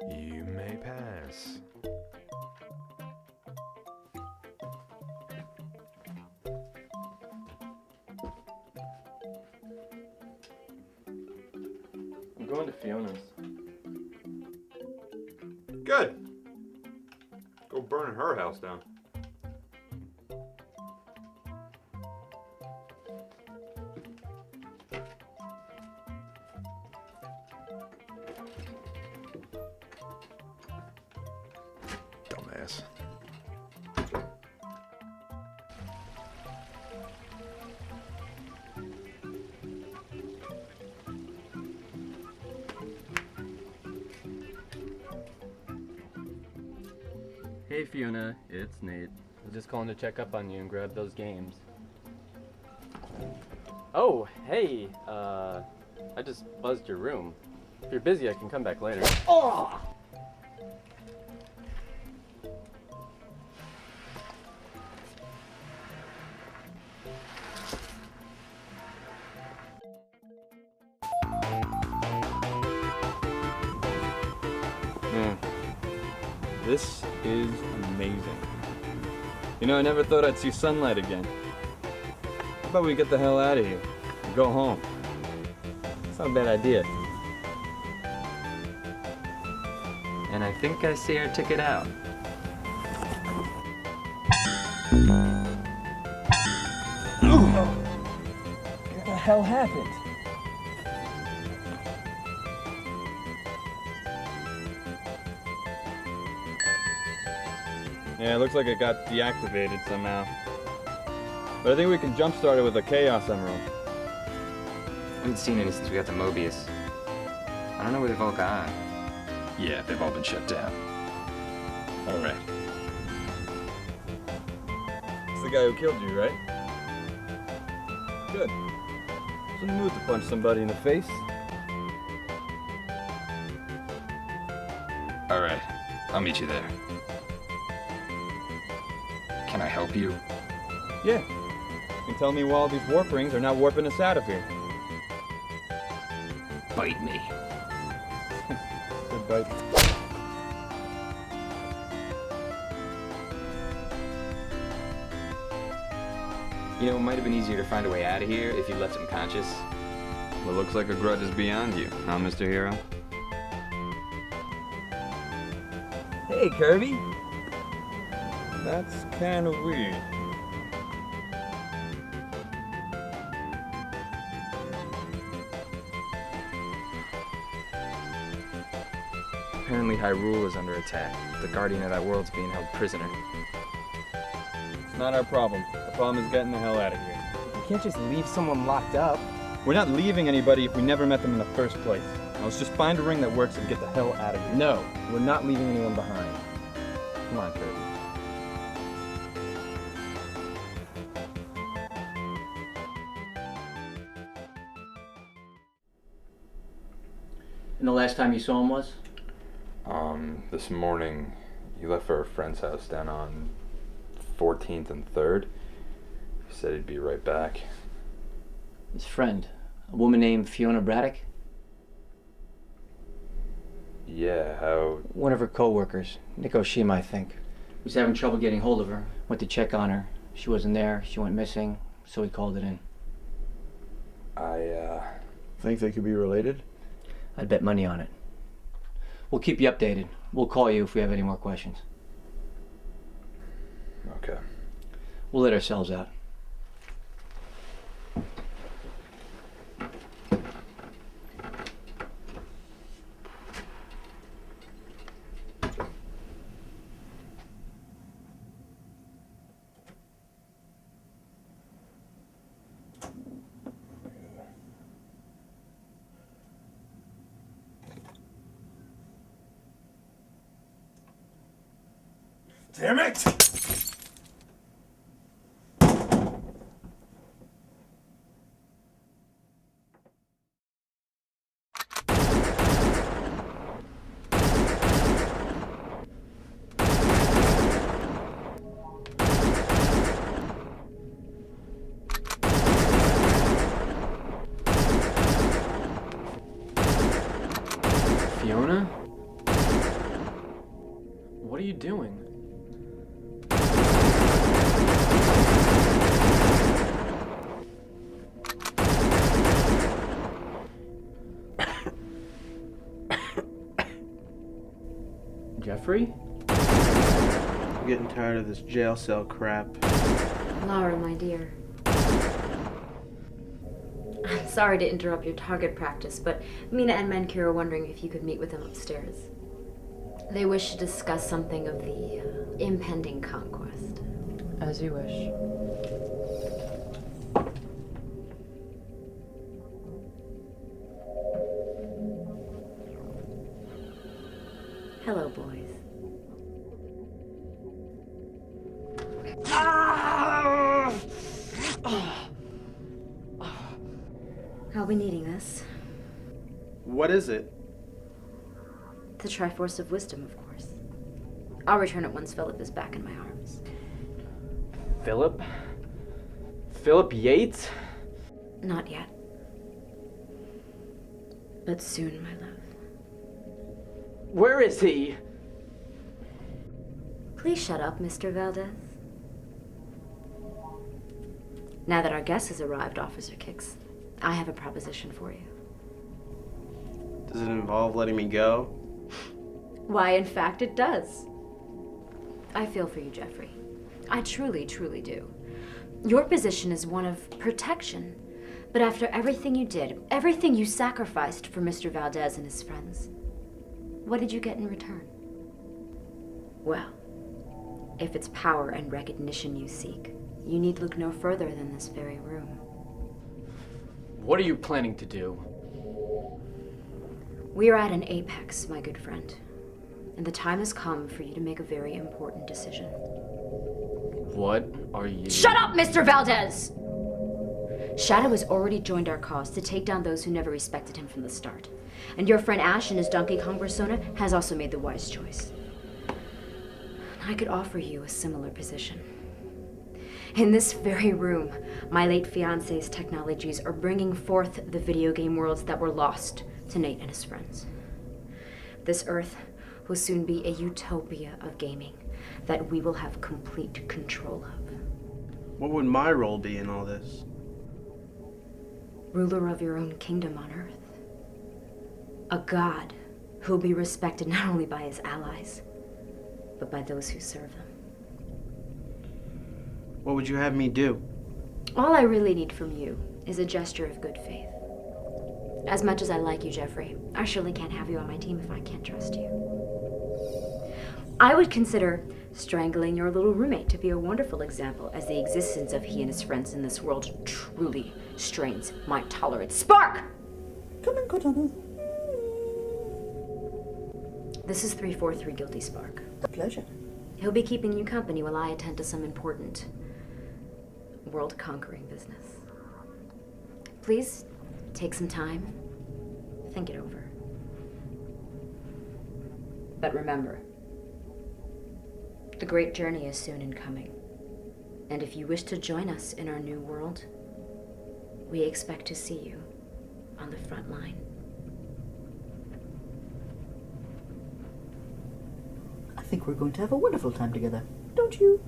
You may pass. I'm going to Fiona's. Good. Go burning her house down. Dumbass. Hey Fiona, it's Nate. I was just calling to check up on you and grab those games. Oh, hey, I just buzzed your room. If you're busy, I can come back later. Oh! Man, this is amazing. You know, I never thought I'd see sunlight again. How about we get the hell out of here and go home? It's not a bad idea. And I think I see our ticket out. What the hell happened? Yeah, it looks like it got deactivated somehow. But I think we can jumpstart it with a Chaos Emerald. I haven't seen any since we got to Mobius. I don't know where they've all gone. Yeah, they've all been shut down. Alright. It's the guy who killed you, right? Good. It's in the mood to punch somebody in the face. Alright, I'll meet you there. Can I help you? Yeah. You can tell me why all these warp rings are now warping us out of here. Bite me. Good bite. You know, it might have been easier to find a way out of here if you left him conscious. Well, looks like a grudge is beyond you, huh, Mr. Hero? Hey, Kirby. That's kind of weird. Apparently Hyrule is under attack. The guardian of that world's being held prisoner. It's not our problem. The problem is getting the hell out of here. You can't just leave someone locked up. We're not leaving anybody if we never met them in the first place. Now let's just find a ring that works and get the hell out of here. No, we're not leaving anyone behind. Come on, Kirby. And the last time you saw him was? This morning, he left for a friend's house down on 14th and 3rd. He said he'd be right back. His friend, a woman named Fiona Braddock? Yeah, how... One of her co-workers, Nick Oshima, I think. Was having trouble getting hold of her. Went to check on her. She wasn't there. She went missing, so he called it in. Think they could be related? I'd bet money on it. We'll keep you updated. We'll call you if we have any more questions. Okay. We'll let ourselves out. Damn it! Fiona? What are you doing? Jeffrey? I'm getting tired of this jail cell crap. Laura, my dear. I'm sorry to interrupt your target practice, but Mina and Menkir are wondering if you could meet with them upstairs. They wish to discuss something of the impending conquest. As you wish. Hello, boys. I'll be needing this. What is it? The Triforce of Wisdom, of course. I'll return it once Philip is back in my arms. Philip? Philip Yates? Not yet. But soon, my love. Where is he? Please shut up, Mr. Valdez. Now that our guest has arrived, Officer Kicks, I have a proposition for you. Does it involve letting me go? Why, in fact, it does. I feel for you, Jeffrey. I truly, truly do. Your position is one of protection. But after everything you did, everything you sacrificed for Mr. Valdez and his friends, what did you get in return? Well, if it's power and recognition you seek, you need look no further than this very room. What are you planning to do? We are at an apex, my good friend. And the time has come for you to make a very important decision. What are you... Shut up, Mr. Valdez! Shadow has already joined our cause to take down those who never respected him from the start. And your friend Ash in his Donkey Kong persona has also made the wise choice. I could offer you a similar position. In this very room, my late fiancé's technologies are bringing forth the video game worlds that were lost to Nate and his friends. This Earth will soon be a utopia of gaming that we will have complete control of. What would my role be in all this? Ruler of your own kingdom on Earth. A god who will be respected not only by his allies, but by those who serve them. What would you have me do? All I really need from you is a gesture of good faith. As much as I like you, Jeffrey, I surely can't have you on my team if I can't trust you. I would consider strangling your little roommate to be a wonderful example, as the existence of he and his friends in this world truly strains my tolerance. Spark! Come in, Cortana. This is 343 Guilty Spark. A pleasure. He'll be keeping you company while I attend to some important world-conquering business. Please take some time, think it over. But remember, the great journey is soon in coming. And if you wish to join us in our new world, we expect to see you on the front line. I think we're going to have a wonderful time together, don't you?